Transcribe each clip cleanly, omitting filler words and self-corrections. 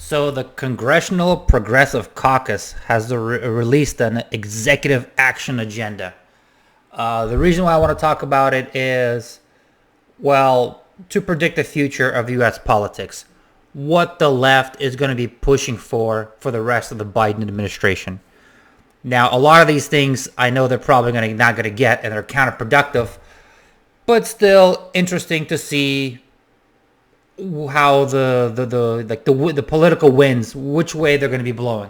So the Congressional Progressive Caucus has released an executive action agenda. The reason why I want to talk about it is, well, to predict the future of U.S. politics, what the left is going to be pushing for the rest of the Biden administration. Now, a lot of these things I know they're probably not going to get, and they're counterproductive, but still interesting to see how the political winds, which way they're going to be blowing.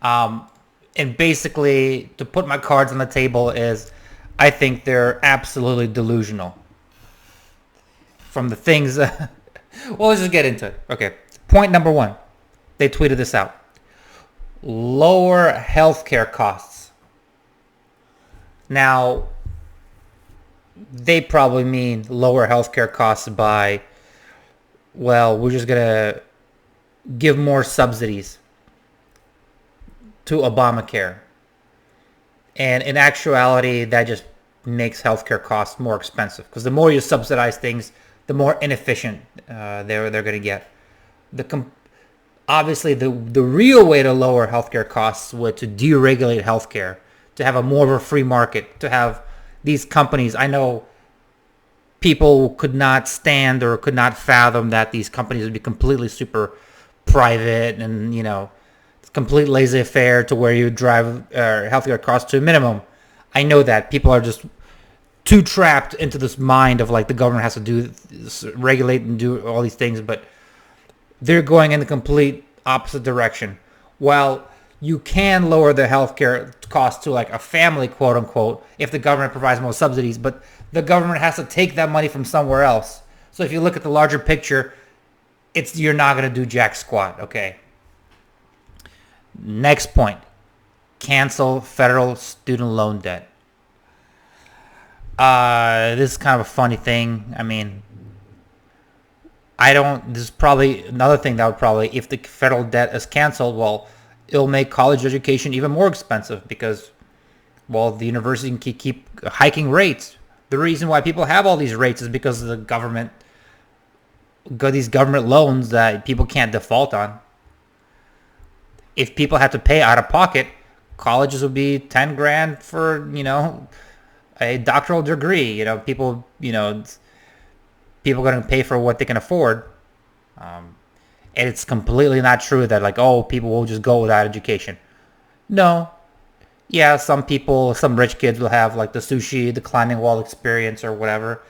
And basically, to put my cards on the table is, I think they're absolutely delusional. From the things, well, let's just get into it. Okay, point number one, they tweeted this out: lower healthcare costs. Now, they probably mean lower healthcare costs by, well, we're just going to give more subsidies to Obamacare. And in actuality, that just makes healthcare costs more expensive, because the more you subsidize things, the more inefficient they're going to get. Obviously, the real way to lower healthcare costs would to deregulate healthcare, to have a more of a free market, to have these companies. I know people could not stand or could not fathom that these companies would be completely super private and, it's complete laissez-faire to where you drive healthcare costs to a minimum. I know that people are just too trapped into this mind of like the government has to regulate and do all these things, but they're going in the complete opposite direction. While you can lower the healthcare cost to like a family, quote unquote, if the government provides more subsidies, but the government has to take that money from somewhere else. So if you look at the larger picture, you're not going to do jack squat, okay? Next point, cancel federal student loan debt. This is kind of a funny thing. I mean, this is probably another thing that would probably, if the federal debt is canceled, well, it'll make college education even more expensive because, well, the university can keep hiking rates. The reason why people have all these rates is because the government got these government loans that people can't default on. If people had to pay out of pocket, colleges would be 10 grand for, a doctoral degree. People going to pay for what they can afford. And it's completely not true that people will just go without education. No. Yeah, some rich kids will have like the sushi, the climbing wall experience or whatever.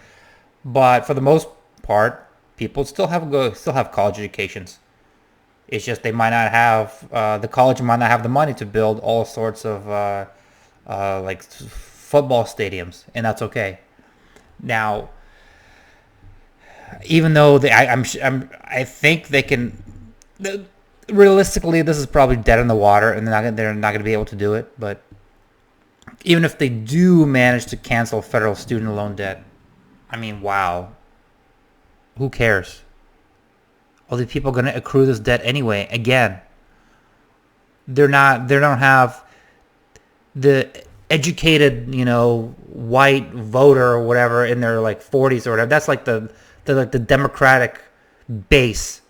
But for the most part, people still have college educations. It's just they might not have, the college might not have the money to build all sorts of football stadiums, and that's okay. Now, even though I think they can. Realistically, this is probably dead in the water, and they're not going to be able to do it. But even if they do manage to cancel federal student loan debt, I mean, wow. Who cares? All these people are going to accrue this debt anyway. Again, they don't have the educated, white voter or whatever in their 40s or whatever. That's like the Democratic base.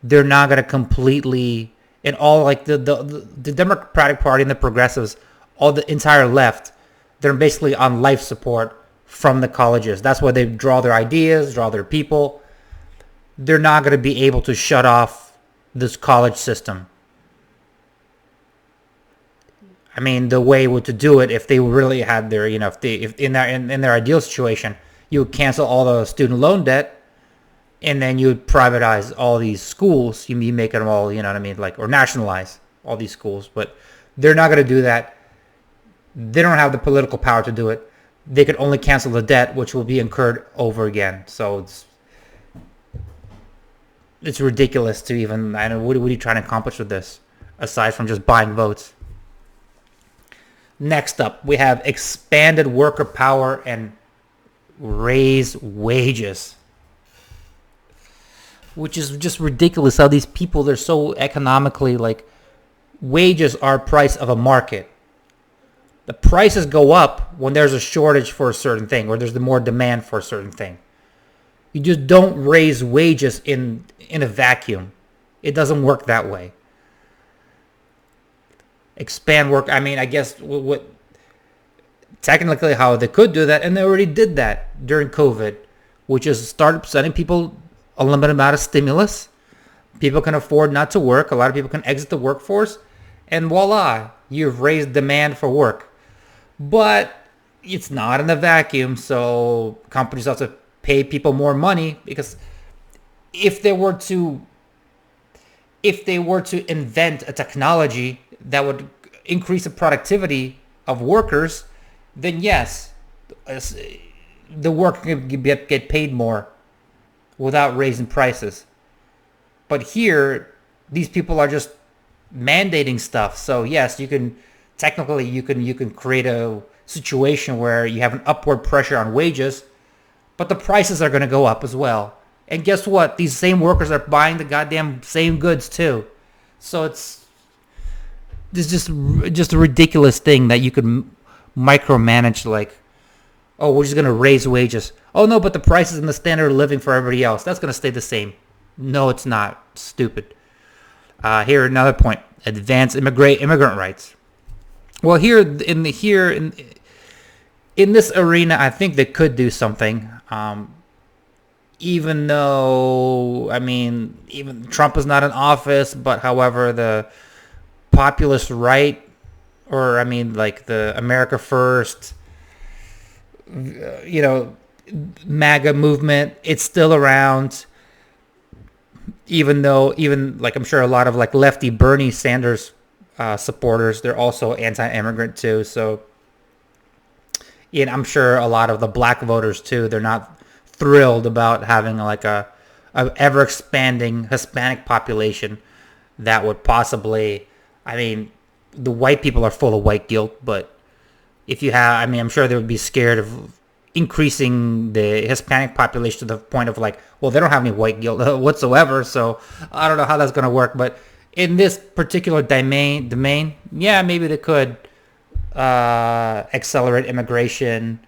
They're not going to completely, and all the Democratic Party and the progressives, all the entire left, they're basically on life support from the colleges. That's where they draw their ideas, draw their people. They're not going to be able to shut off this college system. I mean, the way to do it, if they really had their, if in their ideal situation, you would cancel all the student loan debt, and then you would privatize all these schools. You'd be making them all, or nationalize all these schools. But they're not going to do that. They don't have the political power to do it. They could only cancel the debt, which will be incurred over again. So it's ridiculous to even, I know, what are you trying to accomplish with this, aside from just buying votes? Next up, we have expanded worker power and raise wages, which is just ridiculous how these people, they're so economically, wages are price of a market. The prices go up when there's a shortage for a certain thing, or there's more demand for a certain thing. You just don't raise wages in a vacuum. It doesn't work that way. Expand work. I mean, I guess what technically how they could do that, and they already did that during COVID, which is start sending people a limited amount of stimulus. People can afford not to work. A lot of people can exit the workforce, and voila, you've raised demand for work. But it's not in a vacuum, so companies have to pay people more money, because if they were to invent a technology that would increase the productivity of workers, then yes, the worker can get paid more without raising prices. But here, these people are just mandating stuff. So yes, you can create a situation where you have an upward pressure on wages, but the prices are going to go up as well. And guess what? These same workers are buying the goddamn same goods too. So it's just a ridiculous thing that you could micromanage, like, oh, we're just going to raise wages. Oh no, but the prices and the standard of living for everybody else, that's going to stay the same. No, it's not. Stupid. Here, another point. Advance immigrant rights. Well, in this arena, I think they could do something. Even though, I mean, even Trump is not in office, but however, the populist right, or I mean, like the America First, MAGA movement, it's still around. Even like I'm sure a lot of like lefty Bernie Sanders supporters, they're also anti-immigrant too. So, and I'm sure a lot of the black voters too, they're not thrilled about having like a ever expanding Hispanic population that would possibly, I mean, the white people are full of white guilt, but if you have, I mean, I'm sure they would be scared of increasing the Hispanic population to the point of like, well, they don't have any white guilt whatsoever, so I don't know how that's going to work. But in this particular domain, yeah, maybe they could accelerate immigration,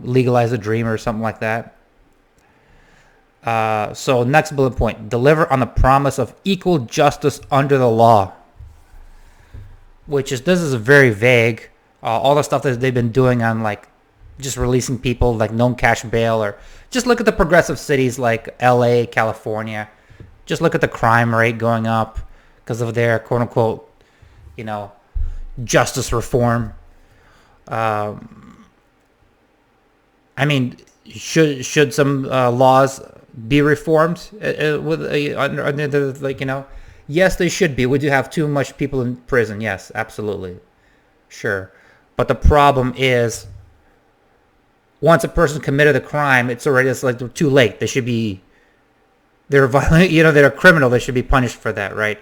legalize a dream or something like that. So next bullet point, deliver on the promise of equal justice under the law, this is very vague. All the stuff that they've been doing on like just releasing people like no cash bail, or just look at the progressive cities like LA, California. Just look at the crime rate going up because of their quote unquote, justice reform. I mean, should some laws be reformed under the yes, they should be. We do have too much people in prison. Yes, absolutely, sure. But the problem is, once a person committed a crime, it's like too late. They're violent, they're a criminal. They should be punished for that, right?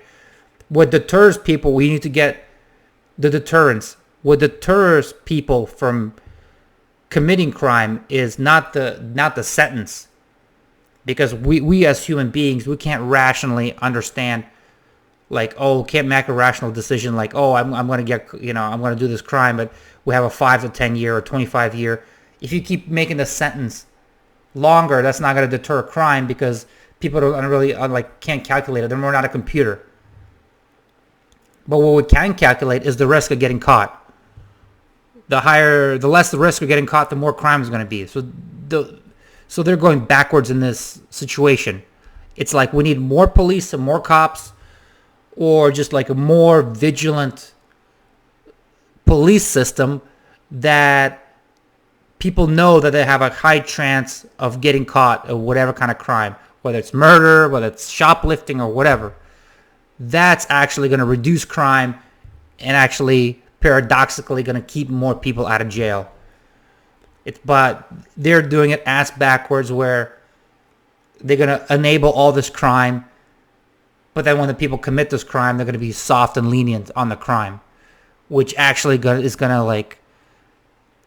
What deters people, we need to get the deterrence. What deters people from committing crime is not the sentence, because we as human beings, we can't rationally understand, like, can't make a rational decision like, I'm going to do this crime, but we have a 5 to 10 year or 25 year. If you keep making the sentence longer, that's not going to deter crime, because people don't really can't calculate it. They're not a computer. But what we can calculate is the risk of getting caught. The less the risk of getting caught, the more crime is going to be. So they're going backwards in this situation. It's like we need more police and more cops, or just like a more vigilant police system that people know that they have a high chance of getting caught of whatever kind of crime, whether it's murder, whether it's shoplifting or whatever. That's actually going to reduce crime and actually paradoxically going to keep more people out of jail. But they're doing it ass backwards, where they're going to enable all this crime, but then when the people commit this crime, they're going to be soft and lenient on the crime, which actually is going to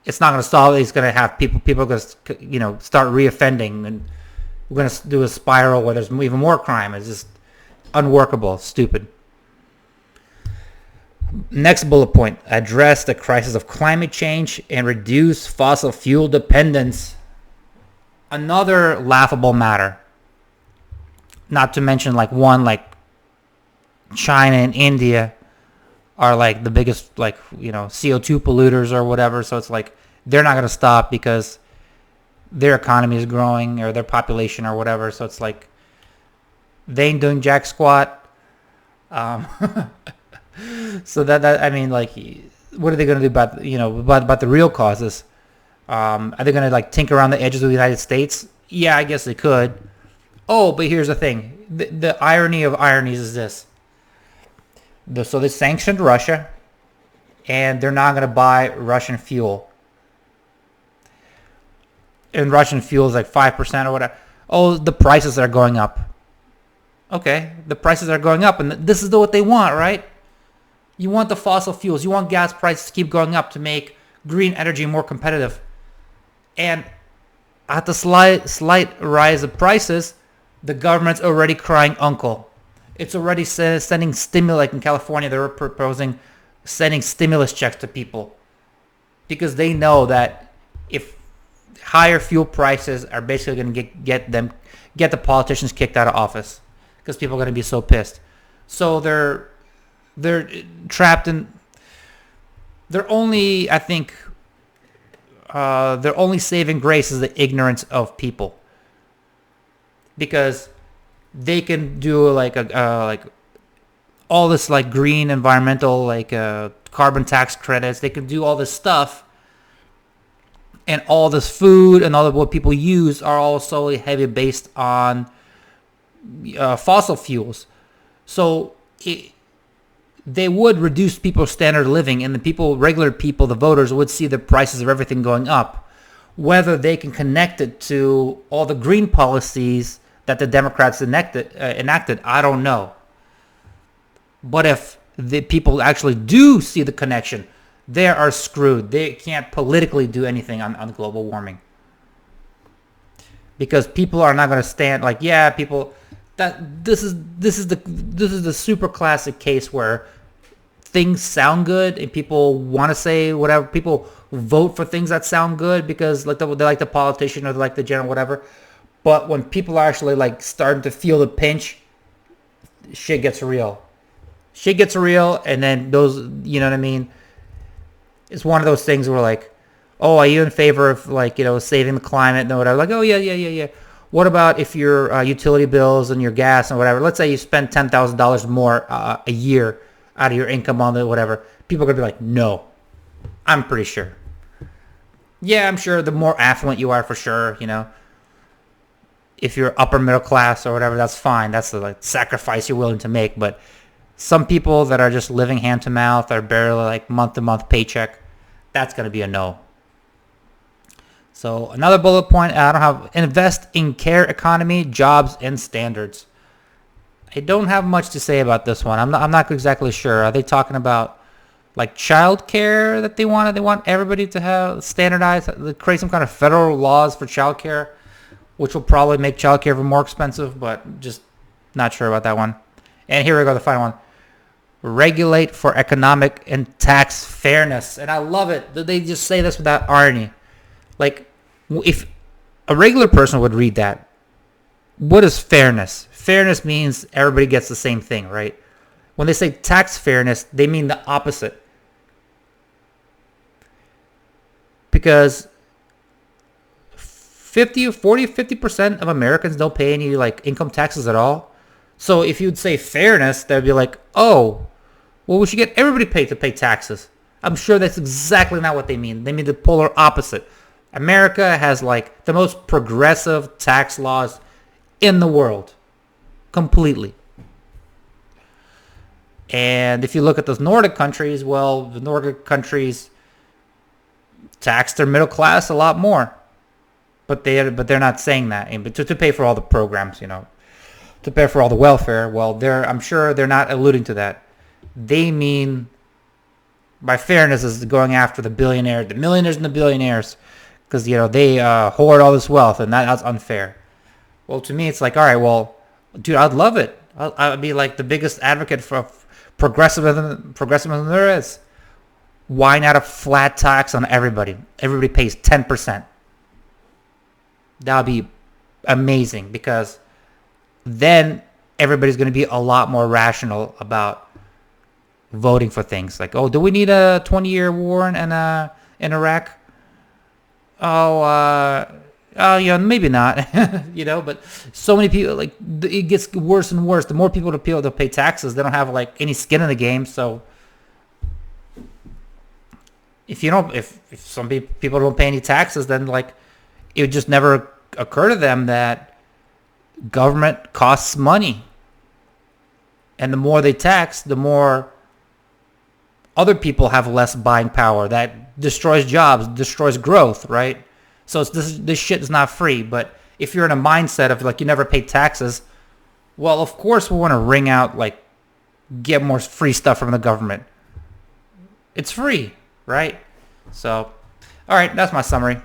it's not going to solve it. It's going to have people are going to start reoffending, and we're going to do a spiral where there's even more crime. It's just unworkable, stupid. Next bullet point, address the crisis of climate change and reduce fossil fuel dependence. Another laughable matter, not to mention like China and India are like the biggest like CO2 polluters or whatever. So it's like they're not gonna stop because their economy is growing or their population or whatever. So it's like they ain't doing jack squat. Um, so that I mean, like, what are they gonna do about about the real causes? Are they gonna like tinker around the edges of the United States? Yeah, I guess they could. Oh, but here's the thing: the irony of ironies is this. So they sanctioned Russia, and they're not going to buy Russian fuel. And Russian fuel is like 5% or whatever. Oh, the prices are going up. Okay, the prices are going up, and this is what they want, right? You want the fossil fuels. You want gas prices to keep going up to make green energy more competitive. And at the slight rise of prices, the government's already crying uncle. It's already sending stimulus. Like in California, they were proposing sending stimulus checks to people because they know that if higher fuel prices are basically going to get the politicians kicked out of office because people are going to be so pissed. So they're trapped in. They're only, I think, their only saving grace is the ignorance of people because they can do like all this like green environmental like carbon tax credits. They can do all this stuff, and all this food and all of what people use are all solely heavy based on fossil fuels. So they would reduce people's standard of living, and regular people, the voters, would see the prices of everything going up. Whether they can connect it to all the green policies that the Democrats enacted, I don't know. But if the people actually do see the connection, they are screwed. They can't politically do anything on global warming because people are not going to stand like, yeah, people. This is the super classic case where things sound good and people want to say whatever. People vote for things that sound good because like they like the politician or they like the general whatever. But when people are actually like starting to feel the pinch, shit gets real. Shit gets real, and then those, you know what I mean? It's one of those things where like, oh, are you in favor of like, saving the climate and whatever? Like, oh yeah. What about if your utility bills and your gas and whatever? Let's say you spend $10,000 more a year out of your income on the whatever. People are gonna be like, no, I'm pretty sure. Yeah, I'm sure the more affluent you are, for sure, if you're upper middle class or whatever, that's fine. That's the like sacrifice you're willing to make. But some people that are just living hand to mouth or barely like month to month paycheck, that's going to be a no. So another bullet point, I don't have, invest in care economy, jobs, and standards. I don't have much to say about this one. I'm not exactly sure. Are they talking about like child care that they want? They want everybody to have standardized, create some kind of federal laws for child care, which will probably make child care even more expensive, but just not sure about that one. And here we go, the final one. Regulate for economic and tax fairness. And I love it that they just say this without irony. Like, if a regular person would read that, what is fairness? Fairness means everybody gets the same thing, right? When they say tax fairness, they mean the opposite. Because 50% of Americans don't pay any like income taxes at all. So if you'd say fairness, they'd be like, oh, well, we should get everybody paid to pay taxes. I'm sure that's exactly not what they mean. They mean the polar opposite. America has like the most progressive tax laws in the world. Completely. And if you look at those Nordic countries, well, the Nordic countries tax their middle class a lot more. But they're not saying that. But to pay for all the programs, to pay for all the welfare, well, I'm sure they're not alluding to that. They mean by fairness is going after the millionaires and the billionaires, because they hoard all this wealth, and that's unfair. Well, to me, it's like, all right, well, dude, I'd love it. I'd be like the biggest advocate for progressivism there is. Why not a flat tax on everybody? Everybody pays 10%. That would be amazing, because then everybody's going to be a lot more rational about voting for things like, oh, do we need a 20-year war in Iraq? Oh, yeah, maybe not. But so many people, like, it gets worse and worse. The more people to pay taxes, they don't have like any skin in the game. So if some people don't pay any taxes, then like it would just never occur to them that government costs money, and the more they tax, the more other people have less buying power. That destroys jobs, destroys growth, right? So this shit is not free. But if you're in a mindset of like you never pay taxes, well, of course we want to wring out, like, get more free stuff from the government. It's free, right? So, all right, that's my summary.